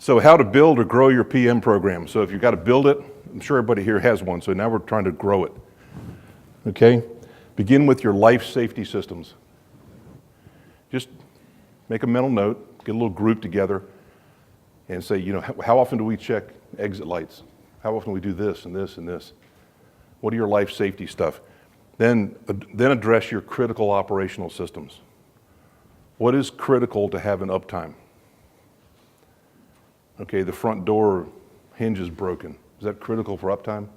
So how to build or grow your PM program. So if you've got to build it, I'm sure everybody here has one, so now we're trying to grow it. Okay? Begin with your life safety systems. Just make a mental note, get a little group together, and say, you know, how often do we check exit lights? How often do we do this and this and this? What are your life safety stuff? Then address your critical operational systems. What is critical to have an uptime? Okay, the front door hinge is broken. Is that critical for uptime?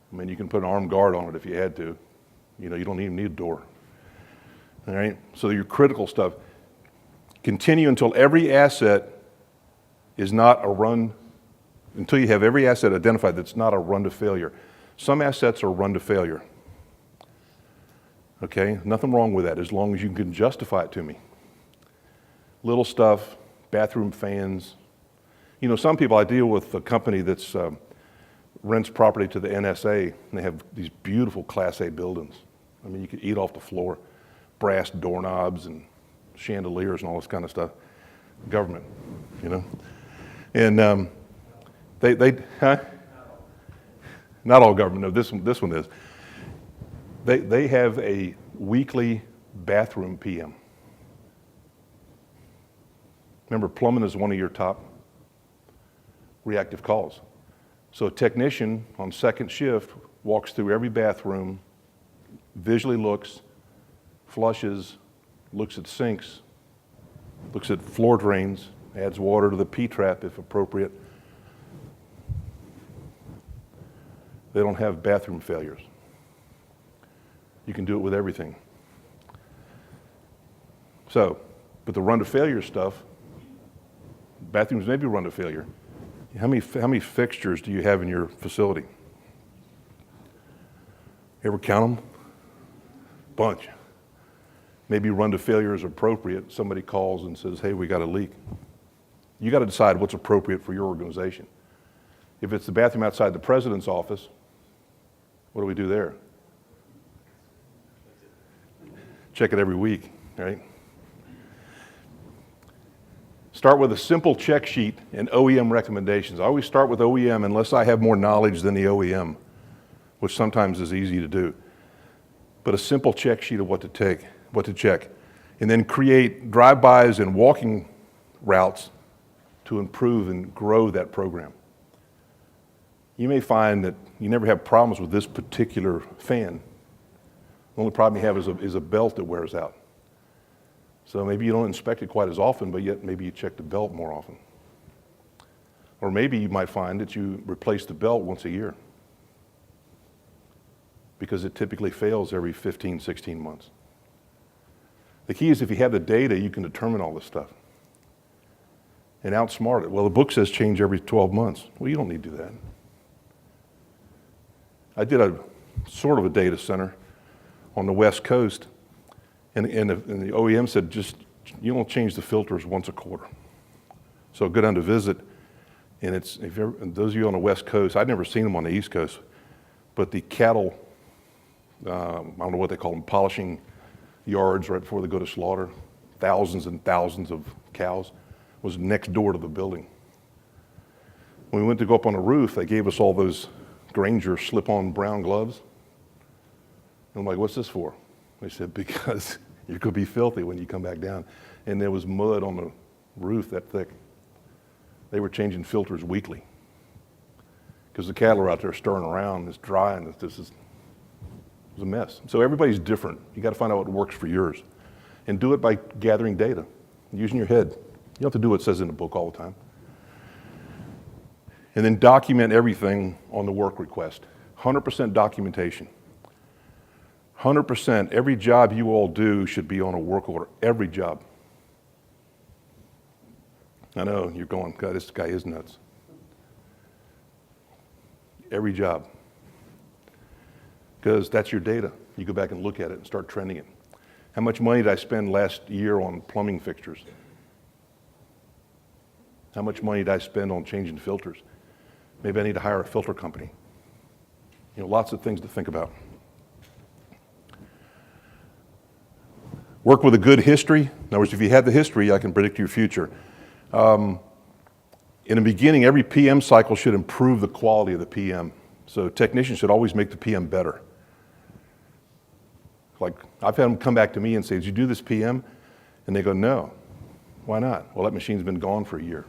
I mean, you can put an armed guard on it if you had to. You know, you don't even need a door. All right, so your critical stuff. Continue until every asset is not a run, until you have every asset identified that's not a run to failure. Some assets are run to failure. Okay, nothing wrong with that as long as you can justify it to me. Little stuff, bathroom fans. You know, some people, I deal with a company that's rents property to the NSA, and they have these beautiful Class A buildings. I mean, you could eat off the floor, brass doorknobs and chandeliers and all this kind of stuff. Government, you know. And not all government, no, this one is. They have a weekly bathroom PM. Remember, plumbing is one of your top reactive calls. So a technician on second shift walks through every bathroom, visually looks, flushes, looks at sinks, looks at floor drains, adds water to the P-trap if appropriate. They don't have bathroom failures. You can do it with everything. So, but the run to failure stuff, bathrooms may be run to failure. How many fixtures do you have in your facility? You ever count them? Bunch. Maybe run to failure is appropriate. Somebody calls and says, hey, we got a leak. You got to decide what's appropriate for your organization. If it's the bathroom outside the president's office, what do we do there? Check it every week, right? Start with a simple check sheet and OEM recommendations. I always start with OEM unless I have more knowledge than the OEM, which sometimes is easy to do. But a simple check sheet of what to check. And then create drive-bys and walking routes to improve and grow that program. You may find that you never have problems with this particular fan. The only problem you have is a belt that wears out. So maybe you don't inspect it quite as often, but yet maybe you check the belt more often. Or maybe you might find that you replace the belt once a year because it typically fails every 15, 16 months. The key is if you have the data, you can determine all this stuff and outsmart it. Well, the book says change every 12 months. Well, you don't need to do that. I did a sort of a data center on the West Coast, and the OEM said, just, you don't change the filters once a quarter. So go down to visit, and it's, and those of you on the West Coast, I'd never seen them on the East Coast, but the cattle, I don't know what they call them, polishing yards right before they go to slaughter, thousands and thousands of cows, was next door to the building. When we went to go up on the roof, they gave us all those Granger slip-on brown gloves. I'm like, what's this for? They said, because you're going to be filthy when you come back down. And there was mud on the roof that thick. They were changing filters weekly because the cattle are out there stirring around. It's dry, and it was a mess. So everybody's different. You got to find out what works for yours, and do it by gathering data, using your head. You don't have to do what it says in the book all the time. And then document everything on the work request. 100% documentation. 100%, every job you all do should be on a work order, every job. I know, you're going, God, this guy is nuts. Every job. Because that's your data. You go back and look at it and start trending it. How much money did I spend last year on plumbing fixtures? How much money did I spend on changing filters? Maybe I need to hire a filter company. You know, lots of things to think about. Work with a good history. In other words, if you have the history, I can predict your future. In the beginning, every PM cycle should improve the quality of the PM. So technicians should always make the PM better. Like, I've had them come back to me and say, did you do this PM? And they go, no. Why not? Well, that machine's been gone for a year.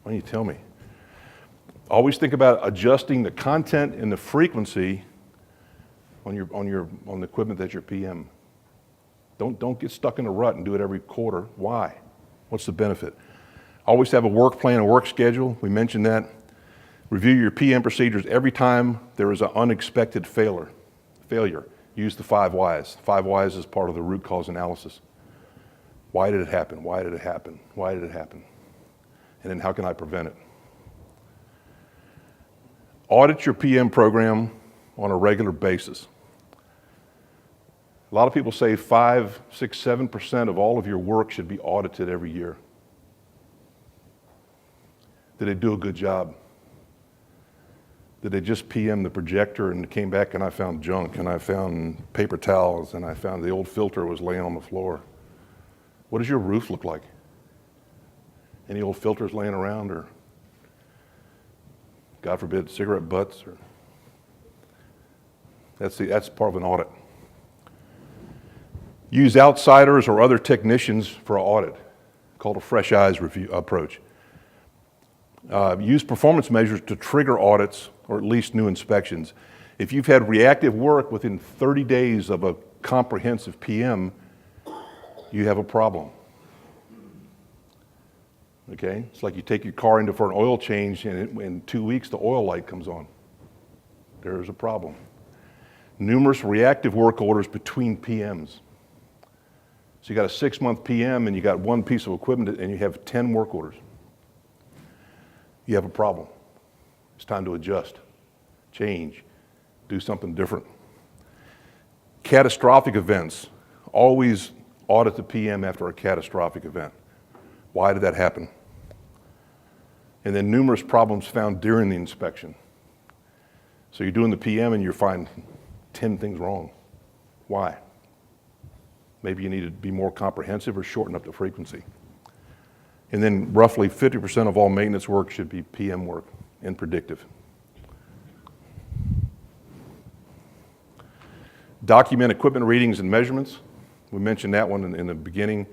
Why don't you tell me? Always think about adjusting the content and the frequency on the equipment that's your PM. Don't get stuck in a rut and do it every quarter. Why? What's the benefit? Always have a work plan, a work schedule. We mentioned that. Review your PM procedures every time there is an unexpected failure. Use the 5 whys. 5 whys is part of the root cause analysis. Why did it happen? Why did it happen? Why did it happen? And then how can I prevent it? Audit your PM program on a regular basis. A lot of people say 5, 6, 7% of all of your work should be audited every year. Did they do a good job? Did they just PM the projector and came back and I found junk and I found paper towels and I found the old filter was laying on the floor? What does your roof look like? Any old filters laying around, or God forbid, cigarette butts? Or that's part of an audit. Use outsiders or other technicians for an audit, called a fresh eyes review approach. Use performance measures to trigger audits or at least new inspections. If you've had reactive work within 30 days of a comprehensive PM, you have a problem. Okay? It's like you take your car in for an oil change and in 2 weeks the oil light comes on. There's a problem. Numerous reactive work orders between PMs. So you got a 6-month PM and you got one piece of equipment and you have 10 work orders. You have a problem. It's time to adjust, change, do something different. Catastrophic events. Always audit the PM after a catastrophic event. Why did that happen? And then numerous problems found during the inspection. So you're doing the PM and you find 10 things wrong. Why? Maybe you need to be more comprehensive or shorten up the frequency. And then roughly 50% of all maintenance work should be PM work and predictive. Document equipment readings and measurements. We mentioned that one in the beginning.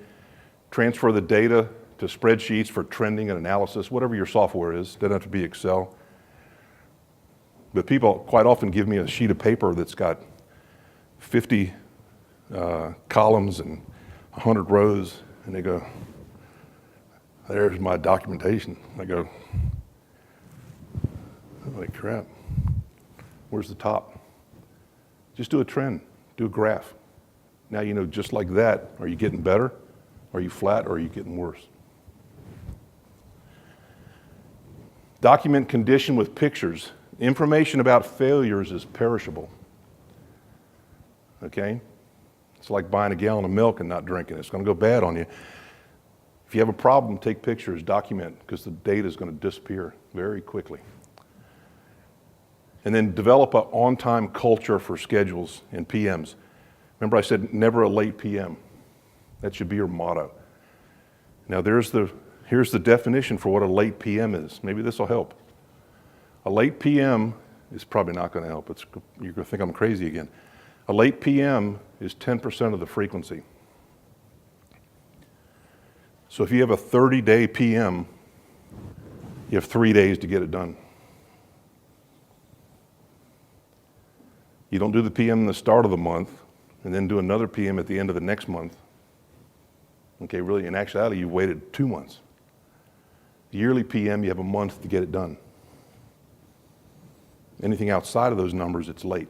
Transfer the data to spreadsheets for trending and analysis, whatever your software is. Doesn't have to be Excel. But people quite often give me a sheet of paper that's got 50 columns and 100 rows, and they go, there's my documentation. I go, holy crap, where's the top? Just do a trend, do a graph. Now you know, just like that, are you getting better? Are you flat, or are you getting worse? Document condition with pictures. Information about failures is perishable. Okay? It's like buying a gallon of milk and not drinking it. It's going to go bad on you. If you have a problem, take pictures, document, because the data is going to disappear very quickly. And then develop an on-time culture for schedules and PMs. Remember I said never a late PM. That should be your motto. Now here's the definition for what a late PM is. Maybe this will help. A late PM is probably not going to help. You're going to think I'm crazy again. A late PM is 10% of the frequency. So if you have a 30-day PM, you have 3 days to get it done. You don't do the PM in the start of the month and then do another PM at the end of the next month. Okay, really, in actuality, you waited 2 months. The yearly PM, you have a month to get it done. Anything outside of those numbers, it's late.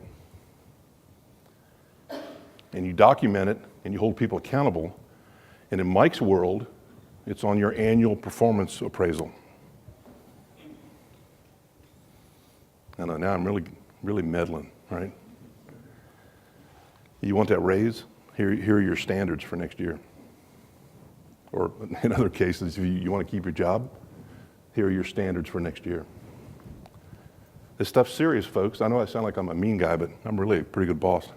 And you document it and you hold people accountable. And in Mike's world, it's on your annual performance appraisal. I know, now I'm really meddling, right? You want that raise? Here are your standards for next year. Or in other cases, if you want to keep your job, here are your standards for next year. This stuff's serious, folks. I know I sound like I'm a mean guy, but I'm really a pretty good boss.